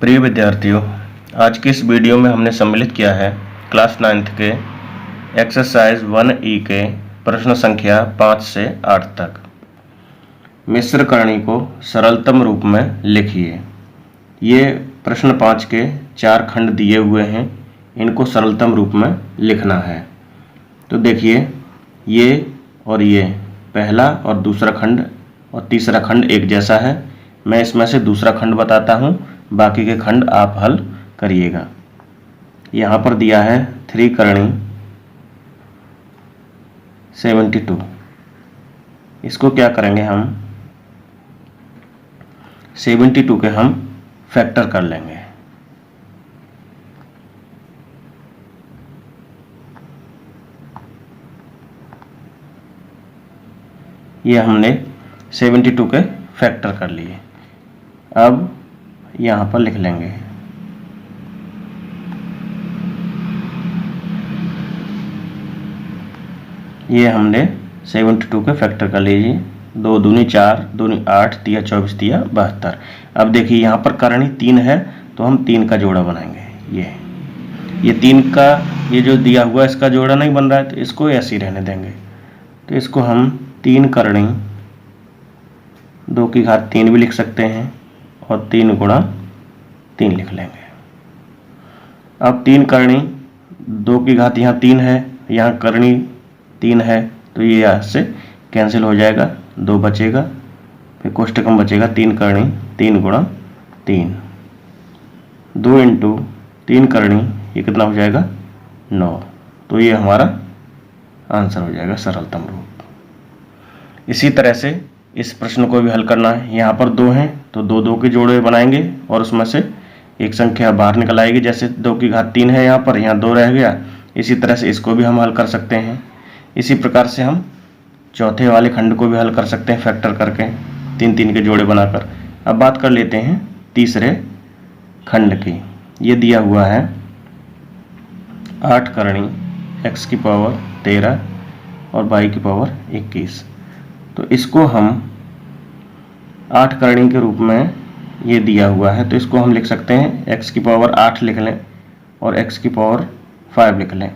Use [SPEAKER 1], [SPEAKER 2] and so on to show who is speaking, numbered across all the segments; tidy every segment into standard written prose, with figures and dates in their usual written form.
[SPEAKER 1] प्रिय विद्यार्थियों, आज की इस वीडियो में हमने सम्मिलित किया है क्लास 9th के एक्सरसाइज 1E के प्रश्न संख्या 5 से 8 तक। मिश्र करणी को सरलतम रूप में लिखिए। ये प्रश्न 5 के 4 खंड दिए हुए हैं, इनको सरलतम रूप में लिखना है। तो देखिए, ये और ये पहला और दूसरा खंड और तीसरा खंड एक जैसा है। मैं इसमें से दूसरा खंड बताता हूँ, बाकी के खंड आप हल करिएगा। यहाँ पर दिया है 3 करणी 72। इसको क्या करेंगे, हम 72 के हम फैक्टर कर लेंगे। ये हमने 72 के फैक्टर कर लिए। अब यहाँ पर लिख लेंगे ये हमने 72 के फैक्टर कर लीजिए। 2 दूनी 4, दूनी 8, तिया 24, तिया 72। अब देखिए, यहाँ पर करणी 3 है तो हम 3 का जोड़ा बनाएंगे। ये 3 का, ये जो दिया हुआ इसका जोड़ा नहीं बन रहा है तो इसको ऐसे ही रहने देंगे। तो इसको हम 3 करणी 2 की घात 3 भी लिख सकते हैं और 3 गुणा 3 लिख लेंगे। अब 3 करणी 2 की घात यहाँ 3 है, यहाँ करणी 3 है, तो ये यहाँ से कैंसिल हो जाएगा, 2 बचेगा, फिर कोष्टक में बचेगा 3 करणी 3 गुणा 3, 2 इंटू 3 करणी, ये कितना हो जाएगा 9। तो ये हमारा आंसर हो जाएगा सरलतम रूप। इसी तरह से इस प्रश्न को भी हल करना है। यहाँ पर 2 हैं तो 2 के जोड़े बनाएंगे और उसमें से एक संख्या बाहर निकल आएगी। जैसे 2 की घात 3 है, यहाँ पर 2 रह गया। इसी तरह से इसको भी हम हल कर सकते हैं। इसी प्रकार से हम चौथे वाले खंड को भी हल कर सकते हैं फैक्टर करके, 3 के जोड़े बनाकर। अब बात कर लेते हैं तीसरे खंड की। ये दिया हुआ है 8 करणी x की पावर 13 और y की पावर 21। तो इसको हम 8 करणी के रूप में ये दिया हुआ है, तो इसको हम लिख सकते हैं x की पावर 8 लिख लें और x की पावर 5 लिख लें।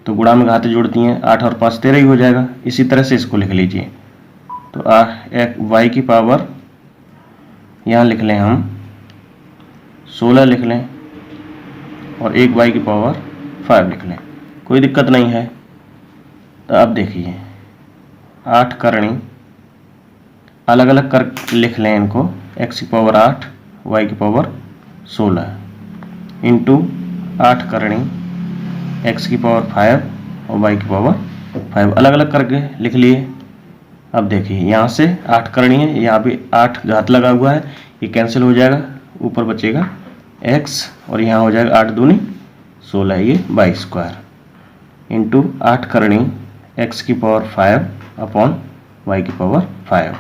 [SPEAKER 1] तो गुणा में घातें जुड़ती हैं, 8 और 5 13 ही हो जाएगा। इसी तरह से इसको लिख लीजिए। तो y की पावर यहाँ लिख लें हम 16 लिख लें और 1 y की पावर 5 लिख लें, कोई दिक्कत नहीं है। तो अब देखिए, 8 करणी अलग अलग कर लिख लें इनको, x की पावर 8, y की पावर 16 इंटू 8 करणी x की पावर 5 और y की पावर 5, अलग अलग करके लिख लिए। अब देखिए, यहाँ से 8 करणी है, यहाँ भी 8 घात लगा हुआ है, ये कैंसिल हो जाएगा, ऊपर बचेगा x और यहाँ हो जाएगा 8 दूनी 16, ये y स्क्वायर इंटू 8 करणी x की पावर 5 अपॉन y की पावर 5।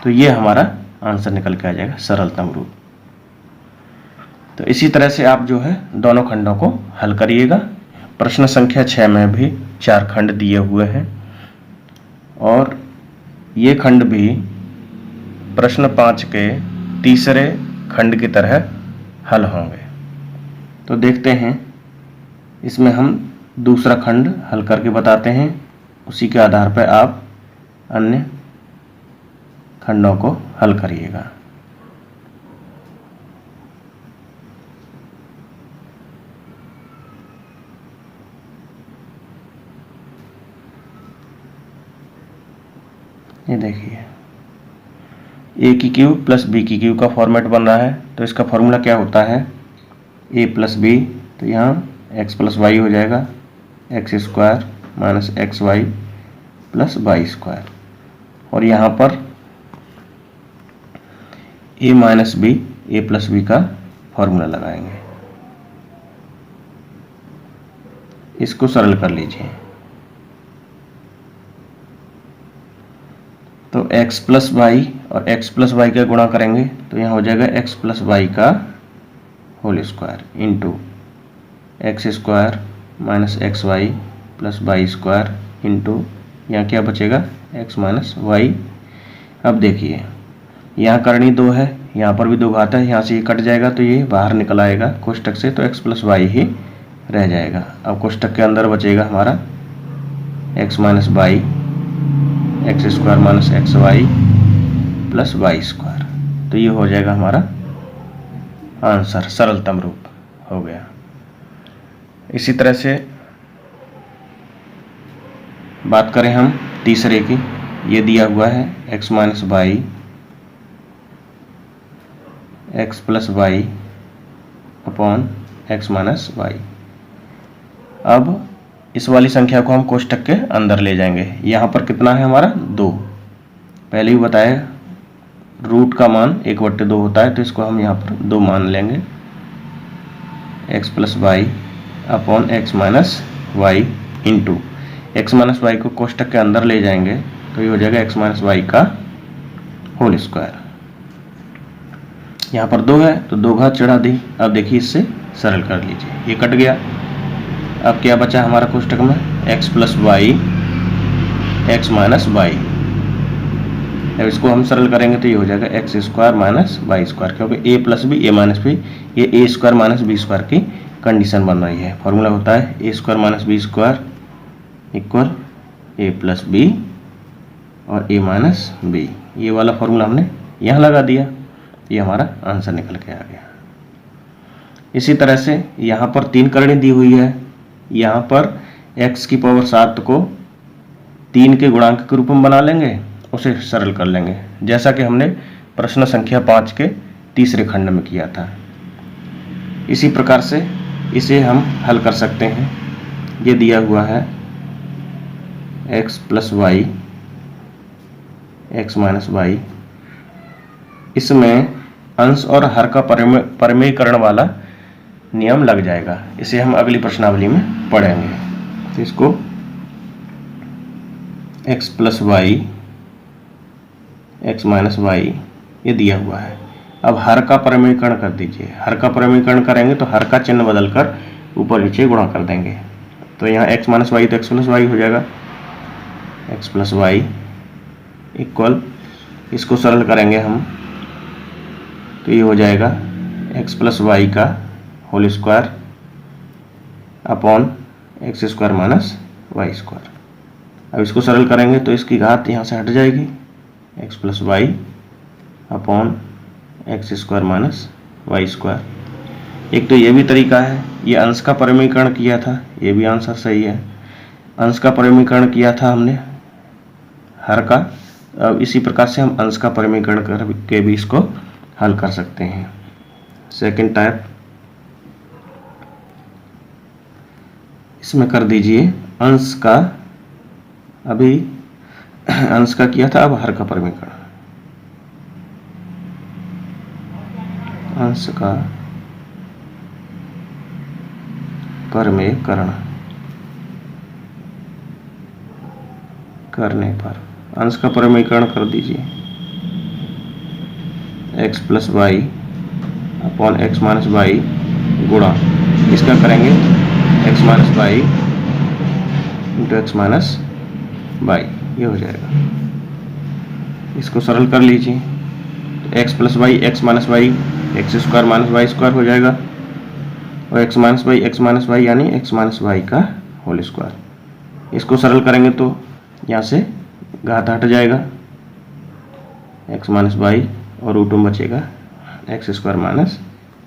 [SPEAKER 1] तो ये हमारा आंसर निकल के आ जाएगा सरलतम रूप। तो इसी तरह से आप जो है दोनों खंडों को हल करिएगा। प्रश्न संख्या 6 में भी 4 खंड दिए हुए हैं और ये खंड भी प्रश्न 5 के तीसरे खंड की तरह हल होंगे। तो देखते हैं, इसमें हम दूसरा खंड हल करके बताते हैं, उसी के आधार पर आप अन्य खंडों को हल करिएगा। ये देखिए, a की क्यूब प्लस b की क्यूब का फॉर्मेट बन रहा है। तो इसका फॉर्मूला क्या होता है, a प्लस b, तो यहाँ x प्लस वाई हो जाएगा, x square minus x y plus y square, और यहाँ पर a minus b, a plus b का फॉर्मूला लगाएंगे। इसको सरल कर लीजिए। तो x प्लस वाई और x प्लस वाई का गुणा करेंगे तो यहाँ हो जाएगा x प्लस वाई का whole square into x square minus x y plus y square into यहाँ क्या बचेगा x माइनस वाई। अब देखिए, यहाँ करणी 2 है, यहाँ पर भी 2 घात है, यहाँ से ये कट जाएगा तो ये बाहर निकल आएगा कोष्टक से, तो x प्लस वाई ही रह जाएगा। अब कोष्टक के अंदर बचेगा हमारा x minus y, x square minus x y plus y square. तो ये हो जाएगा हमारा आंसर, सरलतम रूप हो गया। इसी तरह से बात करें हम तीसरे की, ये दिया हुआ है x minus y, x plus y upon x minus y. अब इस वाली संख्या को हम कोष्टक के अंदर ले जाएंगे। यहाँ पर कितना है हमारा 2, पहले ही बताया रूट का मान 1/2 होता है, तो इसको हम यहाँ पर 2 मान लेंगे, x plus y upon x minus y into x minus y को कोष्टक के अंदर ले जाएंगे तो ये हो जाएगा एक्स माइनस वाई का होल स्क्वायर। यहाँ पर 2 है तो 2 घात चढ़ा दी। अब देखिए इससे सरल कर लीजिए, ये कट गया। अब क्या बचा हमारा कोष्टक में, x plus y x minus y. अब इसको हम सरल करेंगे तो ये हो जाएगा x square minus y square, क्योंकि a plus b a minus b, ये a square minus b square की कंडीशन बन रही है। फॉर्मूला होता है a square minus b square equal a plus b और ए माइनस बी। ये वाला फॉर्मूला हमने यहाँ लगा दिया, ये हमारा आंसर निकल के आ गया। इसी तरह से यहाँ पर 3 करणी दी हुई है, यहाँ पर x की पावर 7 को 3 के गुणांक के रूप में बना लेंगे, उसे सरल कर लेंगे, जैसा कि हमने प्रश्न संख्या 5 के तीसरे खंड में किया था। इसी प्रकार से इसे हम हल कर सकते हैं। ये दिया हुआ है x plus y x minus y, इसमें अंश और हर का परिमेयकरण वाला नियम लग जाएगा, इसे हम अगली प्रश्नावली में पढ़ेंगे। तो इसको x plus y x minus y ये दिया हुआ है। अब हर का परिमेयकरण कर दीजिए, हर का परिमेयकरण करेंगे तो हर का चिन्ह बदलकर ऊपर नीचे गुणा कर देंगे, तो यहाँ x माइनस वाई तो x प्लस वाई हो जाएगा, x प्लस वाई इक्वल, इसको सरल करेंगे हम तो ये हो जाएगा x प्लस वाई का whole square upon x square minus y square. अब इसको सरल करेंगे तो इसकी घात यहाँ से हट जाएगी, x plus y upon x square minus y square. एक तो ये भी तरीका है, ये अंश का परिमेयकरण किया था, ये भी आंसर सही है। अंश का परिमेयकरण किया था हमने हर का, अब इसी प्रकार से हम अंश का परिमेयकरण करके भी इसको हल कर सकते हैं। सेकंड टाइप, इसमें कर दीजिए अंश का, अभी अंश का किया था, अब हर का परिमेयकरण, अंश का परिमेयकरण करने पर अंश का परिमेयकरण कर दीजिए x plus y upon x minus y गुणा, इसका करेंगे x minus y into x minus y, ये हो जाएगा। इसको सरल कर लीजिए तो x plus y x minus y x square minus y square हो जाएगा, और एक्स माइनस वाई यानी एक्स माइनस वाई का होल स्क्वायर। इसको सरल करेंगे तो यहाँ से घात हट जाएगा, एक्स माइनस वाई और रूट में बचेगा x square minus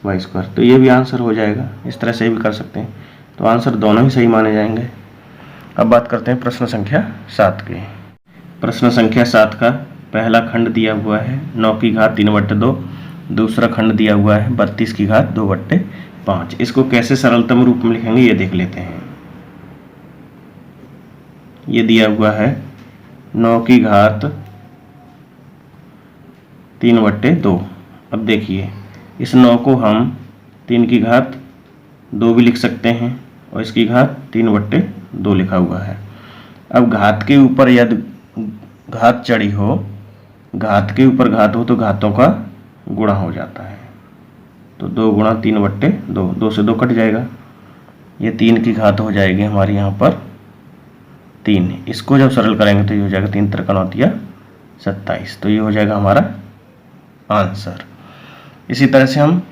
[SPEAKER 1] y square. तो ये भी आंसर हो जाएगा, इस तरह से भी कर सकते हैं, तो आंसर दोनों ही सही माने जाएंगे। अब बात करते हैं प्रश्न संख्या 7 की। प्रश्न संख्या 7 का पहला खंड दिया हुआ है 9 की घात 3/2, दूसरा खंड दिया हुआ है 32 की घात 2/5। इसको कैसे सरलतम रूप में लिखेंगे ये देख लेते हैं। ये दिया हुआ है 9 की घात 3/2। अब देखिए इस 9 को हम 3 की घात 2 भी लिख सकते हैं, और इसकी घात 3/2 लिखा हुआ है। अब घात के ऊपर यदि घात चढ़ी हो, घात के ऊपर घात हो तो घातों का गुणा हो जाता है, तो 2 गुणा 3/2, 2 से 2 कट जाएगा, ये 3 की घात हो जाएगी हमारी यहाँ पर 3। इसको जब सरल करेंगे तो ये हो जाएगा 3 × 3 = 27, तो ये हो जाएगा हमारा आंसर। इसी तरह से हम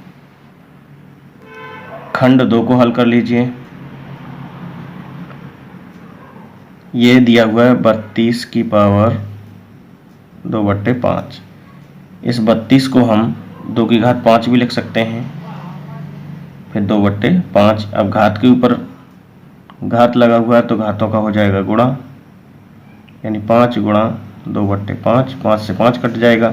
[SPEAKER 1] खंड 2 को हल कर लीजिए। ये दिया हुआ है 32 की पावर 2/5। इस 32 को हम 2 की घात 5 भी लिख सकते हैं, फिर 2/5। अब घात के ऊपर घात लगा हुआ है तो घातों का हो जाएगा गुणा, यानी 5 गुणा 2/5। 5 से 5 कट जाएगा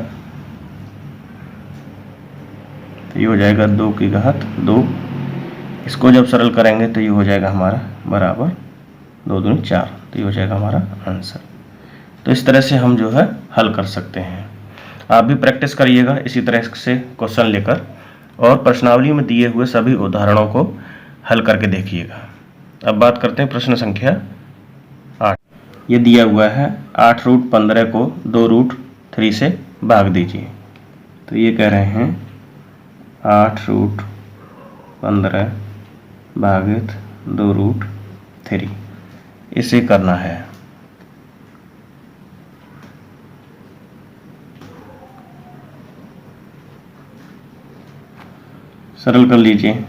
[SPEAKER 1] तो ये हो जाएगा 2 की घात 2। इसको जब सरल करेंगे तो ये हो जाएगा हमारा बराबर 2 दूनी 4, तो ये हो जाएगा हमारा आंसर। तो इस तरह से हम जो है हल कर सकते हैं। आप भी प्रैक्टिस करिएगा इसी तरह से क्वेश्चन लेकर, और प्रश्नावली में दिए हुए सभी उदाहरणों को हल करके देखिएगा। अब बात करते हैं प्रश्न संख्या 8। ये दिया हुआ है 8√15 को 2√3 से भाग दीजिए। तो ये कह रहे हैं 8√15 भागित 2√3, इसे करना है। सरल कर लीजिए।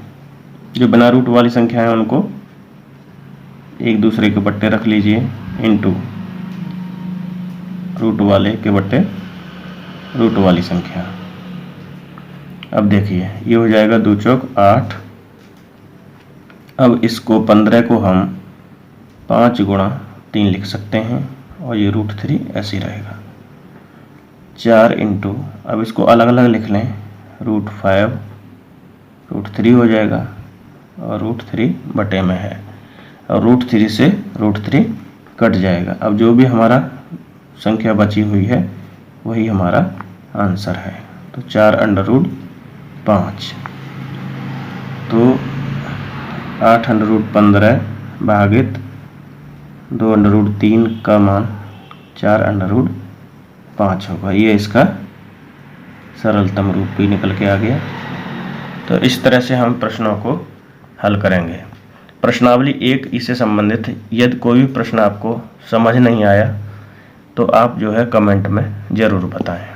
[SPEAKER 1] जो बिना रूट वाली संख्या है उनको एक दूसरे के बट्टे रख लीजिए, इनटू रूट वाले के बट्टे रूट वाली संख्या। अब देखिए ये हो जाएगा 2 चौक 8। अब इसको 15 को हम 5 गुणा 3 लिख सकते हैं, और ये √3 ऐसे ही रहेगा। 4 इंटू, अब इसको अलग अलग लिख लें, √5 √3 हो जाएगा, और √3 बटे में है, और √3 से √3 कट जाएगा। अब जो भी हमारा संख्या बची हुई है वही हमारा आंसर है। तो 4√5। तो 8√15 भागित 2√3 का मान 4√5 होगा। ये इसका सरलतम रूप भी निकल के आ गया। तो इस तरह से हम प्रश्नों को हल करेंगे। प्रश्नावली 1 इससे संबंधित यदि कोई भी प्रश्न आपको समझ नहीं आया तो आप जो है कमेंट में ज़रूर बताएं।